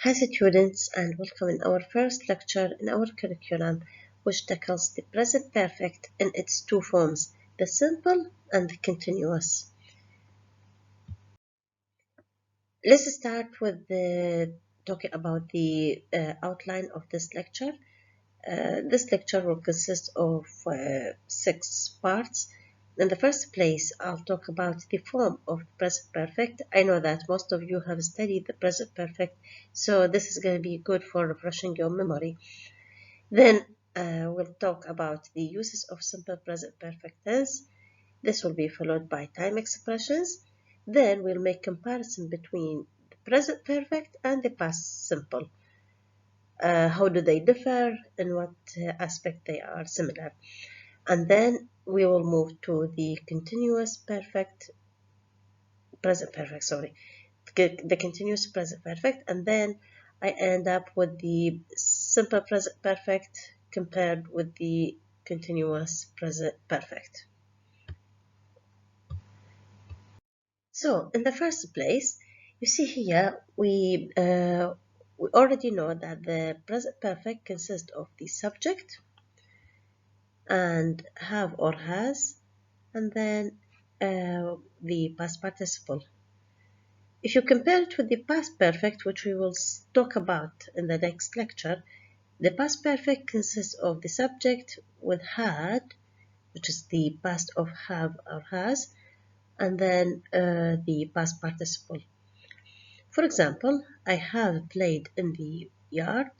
Hi students, and welcome in our first lecture in our curriculum, which tackles the present perfect in its two forms, the simple and the continuous. Let's start with talking about the outline of this lecture. This lecture will consist of 6 parts. In the first place, I'll talk about the form of the present perfect. I know that most of you have studied the present perfect, so this is going to be good for refreshing your memory. Then we'll talk about the uses of simple present perfect tense. This will be followed by time expressions. Then we'll make comparison between the present perfect and the past simple. How do they differ? In what aspect they are similar? And then we will move to the continuous present perfect, the continuous present perfect, and then I end up with the simple present perfect compared with the continuous present perfect. So in the first place, you see here we already know that the present perfect consists of the subject and have or has, and then the past participle. If you compare it with the past perfect, which we will talk about in the next lecture, the past perfect consists of the subject with had, which is the past of have or has, and then the past participle. For example, I have played in the yard.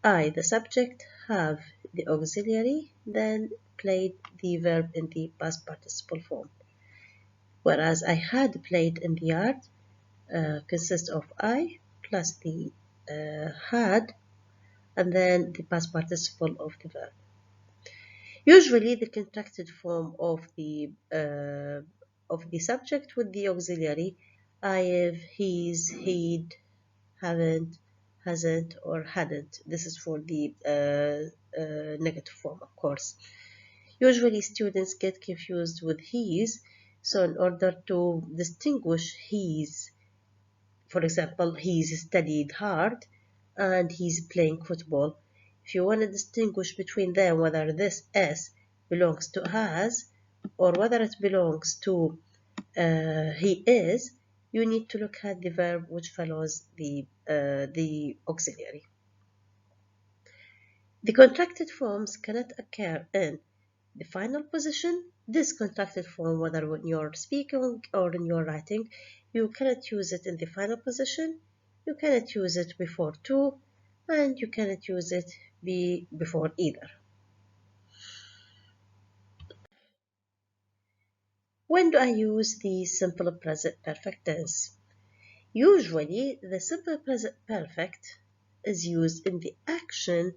I, the subject, have the auxiliary, then played the verb in the past participle form. Whereas I had played in the yard consists of I plus the had and then the past participle of the verb. Usually the contracted form of the subject with the auxiliary I have, he's, he'd, haven't, hasn't, or hadn't. This is for the negative form, of course. Usually students get confused with he's, so in order to distinguish he's, for example, he's studied hard and he's playing football. If you want to distinguish between them whether this S belongs to has or whether it belongs to he is, you need to look at the verb which follows the auxiliary. The contracted forms cannot occur in the final position. This contracted form, whether when you're speaking or in your writing, you cannot use it in the final position, you cannot use it before to, and you cannot use it before either. When do I use the simple present perfect tense? Usually, the simple present perfect is used in the action,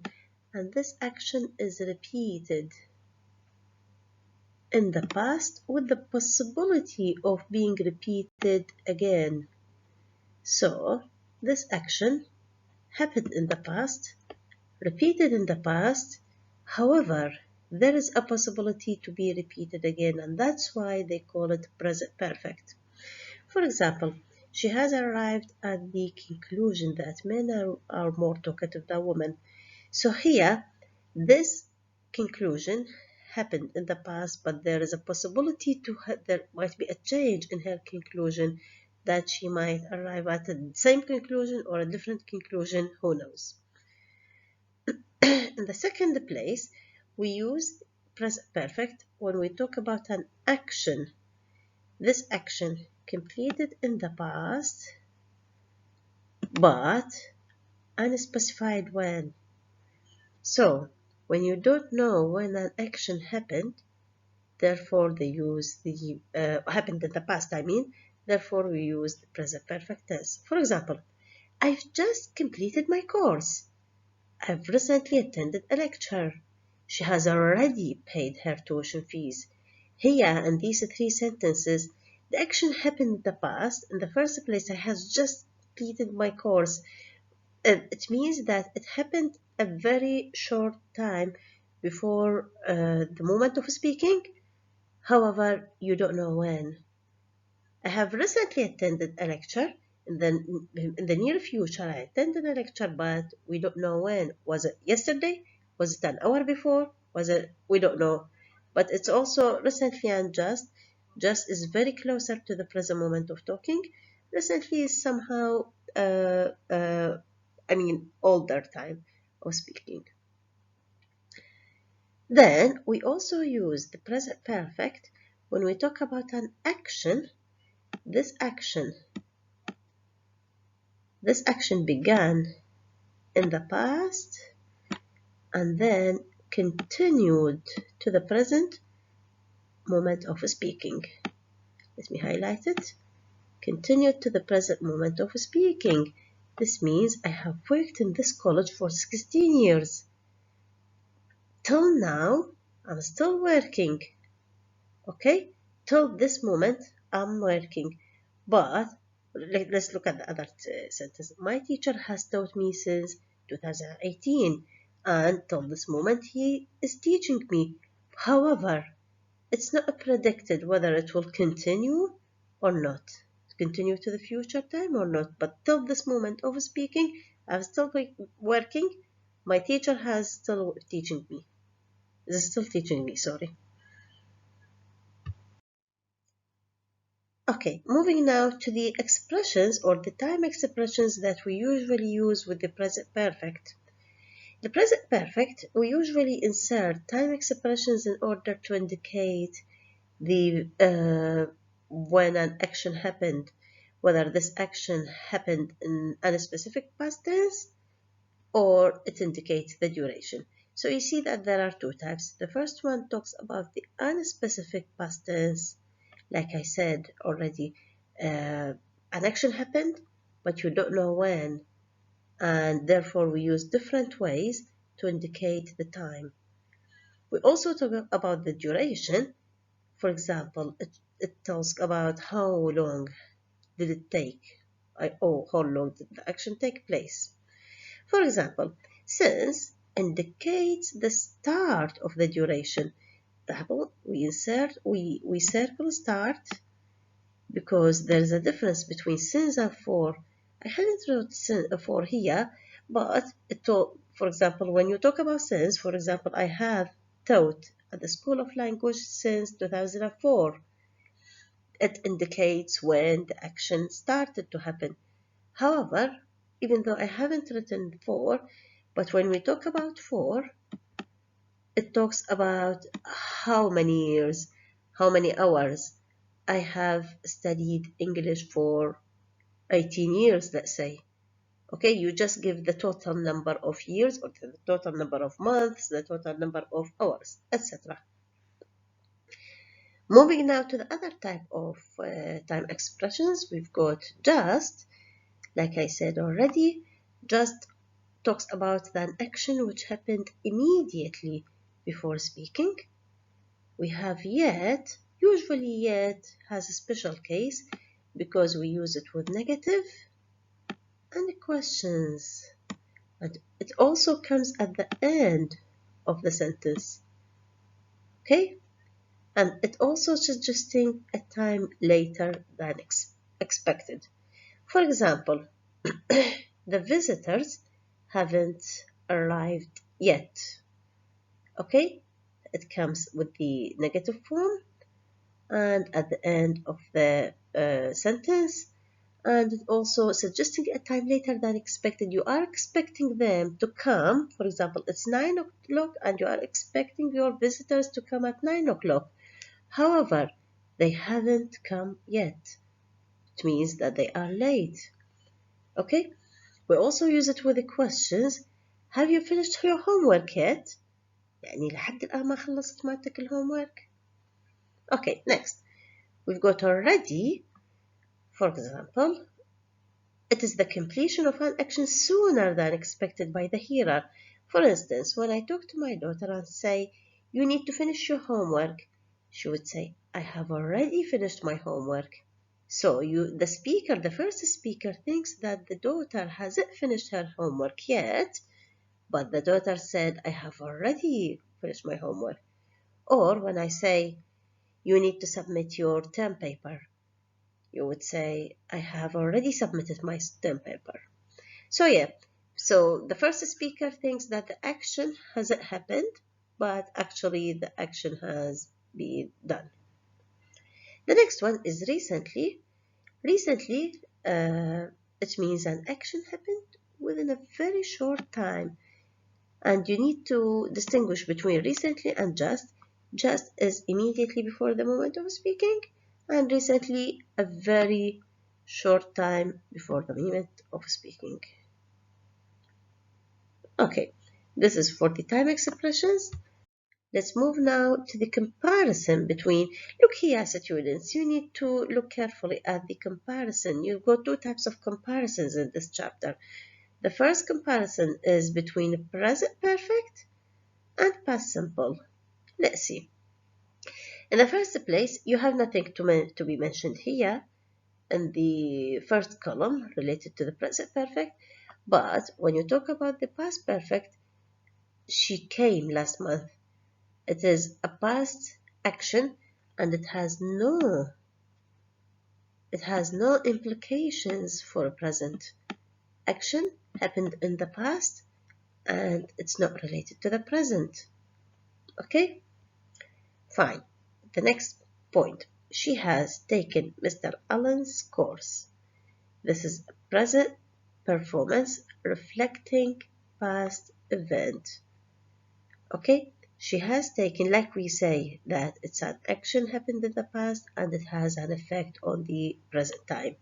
and this action is repeated in the past with the possibility of being repeated again. So, this action happened in the past, repeated in the past, however, there is a possibility to be repeated again, and that's why they call it present perfect. For example, she has arrived at the conclusion that men are more talkative than women. So here, this conclusion happened in the past, but there is a possibility there might be a change in her conclusion, that she might arrive at the same conclusion or a different conclusion, who knows. In the second place, we use present perfect when we talk about an action. This action completed in the past, but unspecified when. So, when you don't know when an action happened, therefore they use the happened in the past, therefore we use the present perfect tense. For example, I've just completed my course. I've recently attended a lecture. She has already paid her tuition fees. Here, in these three sentences, the action happened in the past. In the first place, I have just completed my course. It means that it happened a very short time before the moment of speaking. However, you don't know when. I have recently attended a lecture. in the near future, I attended a lecture, but we don't know when. Was it yesterday? Was it an hour before? Was it? We don't know. But it's also recently and just. Just is very closer to the present moment of talking. Recently is somehow, older time of speaking. Then we also use the present perfect when we talk about an action. This action began in the past and then continued to the present moment of speaking. Let me highlight it. Continued to the present moment of speaking. This means I have worked in this college for 16 years. Till now, I'm still working. Okay? Till this moment, I'm working. But let's look at the other sentence. My teacher has taught me since 2018, and till this moment, he is teaching me. However, it's not predicted whether it will continue or not, continue to the future time or not. But till this moment of speaking, I'm still working. My teacher has still teaching me. Is still teaching me, sorry. Okay, moving now to the expressions or the time expressions that we usually use with the present perfect. The present perfect, we usually insert time expressions in order to indicate the when an action happened, whether this action happened in a specific past tense or it indicates the duration. So you see that there are two types. The first one talks about the unspecific past tense. Like I said already, an action happened, but you don't know when, and therefore we use different ways to indicate the time. We also talk about the duration. For example, it tells about how long did it take, or how long did the action take place. For example, since indicates the start of the duration. We circle start because there's a difference between since and for. I haven't wrote for here, but for example, when you talk about since, for example, I have taught at the School of Language since 2004. It indicates when the action started to happen. However, even though I haven't written for, but when we talk about for, it talks about how many years, how many hours. I have studied English for 18 years, let's say. Okay, you just give the total number of years or the total number of months, the total number of hours, etc. Moving now to the other type of time expressions, we've got just. Like I said already, just talks about an action which happened immediately before speaking. We have yet. Usually yet has a special case because we use it with negative and questions. And it also comes at the end of the sentence. Okay? And it also suggesting a time later than expected. For example, the visitors haven't arrived yet. Okay? It comes with the negative form and at the end of the sentence, and it also suggesting a time later than expected. You are expecting them to come. For example, it's 9 o'clock and you are expecting your visitors to come at 9 o'clock. However, they haven't come yet. It means that they are late. Okay? We also use it with the questions. Have you finished your homework yet? يعني لحد الآن ما خلصت مالتك الhomework. Okay, next. We've got already. For example, it is the completion of an action sooner than expected by the hearer. For instance, when I talk to my daughter and say, you need to finish your homework, she would say, I have already finished my homework. So the first speaker thinks that the daughter hasn't finished her homework yet, but the daughter said, I have already finished my homework. Or when I say, you need to submit your term paper, you would say, I have already submitted my STEM paper. So yeah, so the first speaker thinks that the action hasn't happened, but actually the action has been done. The next one is recently. Recently, it means an action happened within a very short time. And you need to distinguish between recently and just. Just is immediately before the moment of speaking, and recently a very short time before the moment of speaking. Okay, this is for the time expressions. Let's move now to the comparison between, look here students, you need to look carefully at the comparison. You've got two types of comparisons in this chapter. The first comparison is between present perfect and past simple. Let's see. In the first place, you have nothing to be mentioned here in the first column related to the present perfect, but when you talk about the past perfect, she came last month. It is a past action and it has no implications for a present. Action happened in the past and it's not related to the present. Okay? Fine. The next point. She has taken Mr. Allen's course. This is a present performance reflecting past event. Okay? She has taken, like we say, that it's an action happened in the past and it has an effect on the present time.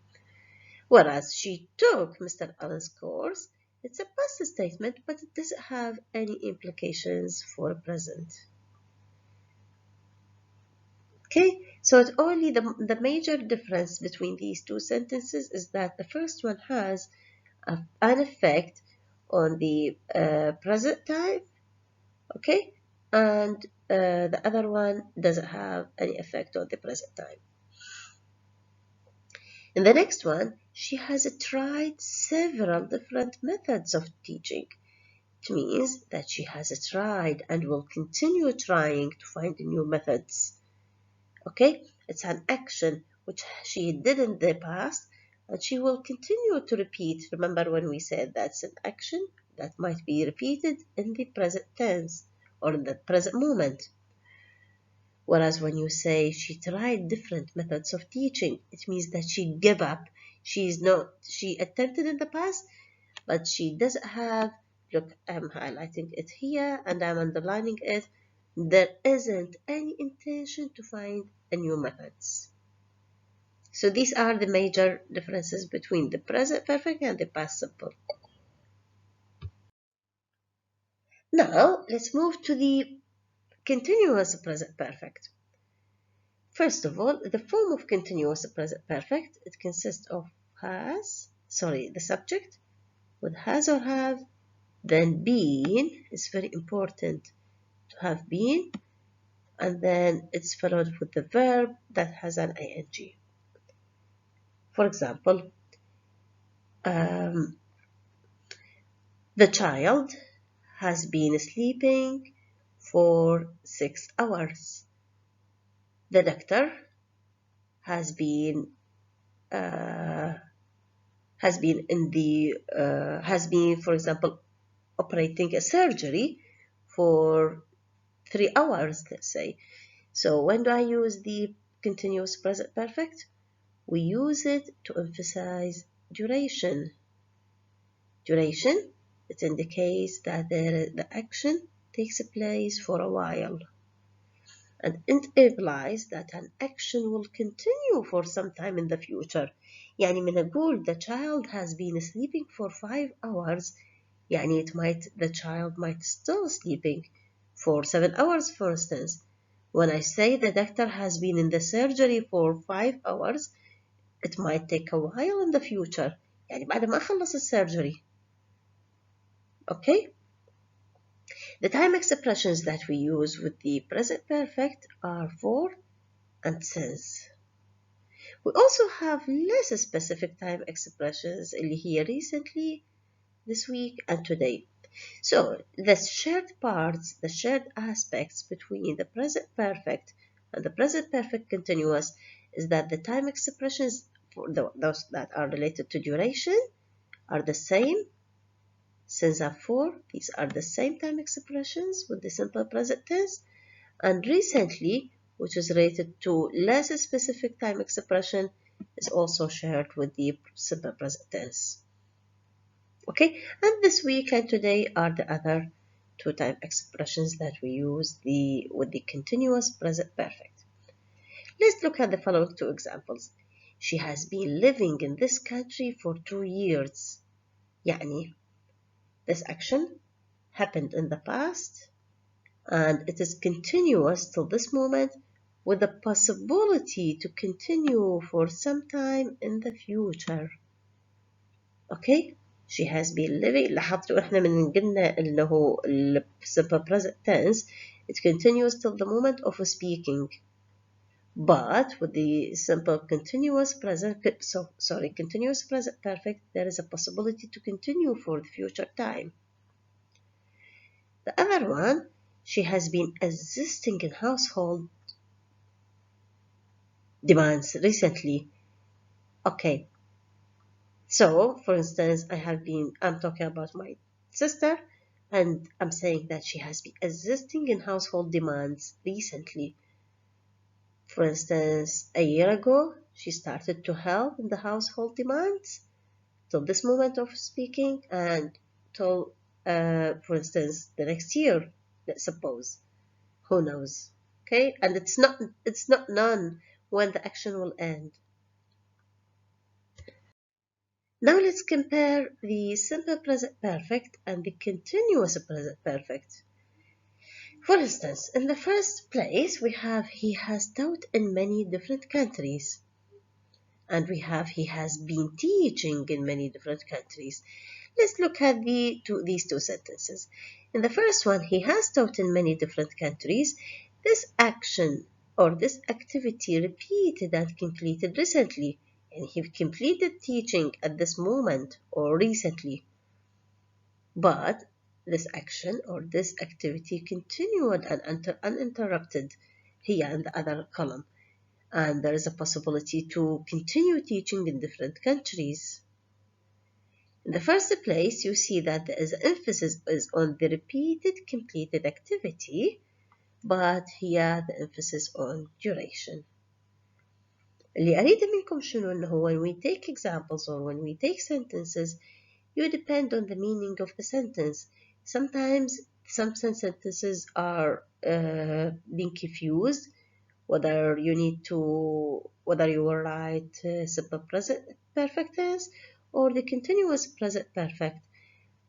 Whereas she took Mr. Allen's course, it's a past statement, but it doesn't have any implications for present. Okay, so it's only the major difference between these two sentences is that the first one has an effect on the present time, okay, and the other one doesn't have any effect on the present time. In the next one, she has tried several different methods of teaching. It means that she has tried and will continue trying to find new methods. Okay, it's an action which she did in the past and she will continue to repeat. Remember when we said that's an action that might be repeated in the present tense or in the present moment. Whereas when you say she tried different methods of teaching, it means that she gave up. She attempted in the past, but she doesn't have, look, I'm highlighting it here and I'm underlining it. There isn't any intention to find a new methods. So these are the major differences between the present perfect and the past simple. Now let's move to the continuous present perfect. First of all, the form of continuous present perfect, it consists of the subject with has or have, then been is very important to have been, and then it's followed with the verb that has an ing. For example, the child has been sleeping for 6 hours. The doctor has been for example, operating a surgery for 3 hours, let's say. So when do I use the continuous present perfect? We use it to emphasize duration. Duration, it indicates that the action takes place for a while. And it implies that an action will continue for some time in the future. يعني بنقول the child has been sleeping for 5 hours. يعني the child might still sleeping for 7 hours, for instance. When I say the doctor has been in the surgery for 5 hours, it might take a while in the future. يعني بعد ما خلص السيرجري. Okay? The time expressions that we use with the present perfect are for and since. We also have less specific time expressions here recently, this week, and today. So the shared parts, the shared aspects between the present perfect and the present perfect continuous is that the time expressions for those that are related to duration are the same. Since for, these are the same time expressions with the simple present tense. And recently, which is related to less specific time expression, is also shared with the simple present tense. Okay, and this week and today are the other two time expressions that we use with the continuous present perfect. Let's look at the following two examples. She has been living in this country for 2 years. يعني this action happened in the past and it is continuous till this moment with the possibility to continue for some time in the future. Okay? She has been living. لاحظتوا احنا من قلنا اللي هو simple present tense, it continues till the moment of speaking. But with the simple continuous present, continuous present perfect, there is a possibility to continue for the future time. The other one, she has been assisting in household demands recently. Okay, so for instance, I'm talking about my sister, and I'm saying that she has been assisting in household demands recently. For instance, a year ago, she started to help in the household demands till this moment of speaking, and till, for instance, the next year, let's suppose. Who knows? Okay, and it's not known when the action will end. Now let's compare the simple present perfect and the continuous present perfect. For instance, in the first place, we have he has taught in many different countries. And we have he has been teaching in many different countries. Let's look at these two sentences. In the first one, he has taught in many different countries. This action or this activity repeated and completed recently. And he completed teaching at this moment or recently. But this action or this activity continued and uninterrupted here in the other column. And there is a possibility to continue teaching in different countries. In the first place, you see that there is emphasis is on the repeated completed activity, but here the emphasis on duration. اللي أريده منكم شنو إنه when we take examples or when we take sentences, you depend on the meaning of the sentence. Sometimes some sentences are being confused, whether you will write simple present perfect tense or the continuous present perfect,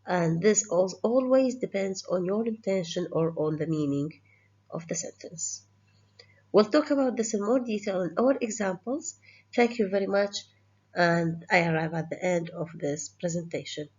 and this always depends on your intention or on the meaning of the sentence. We'll talk about this in more detail in our examples. Thank you very much, and I arrive at the end of this presentation.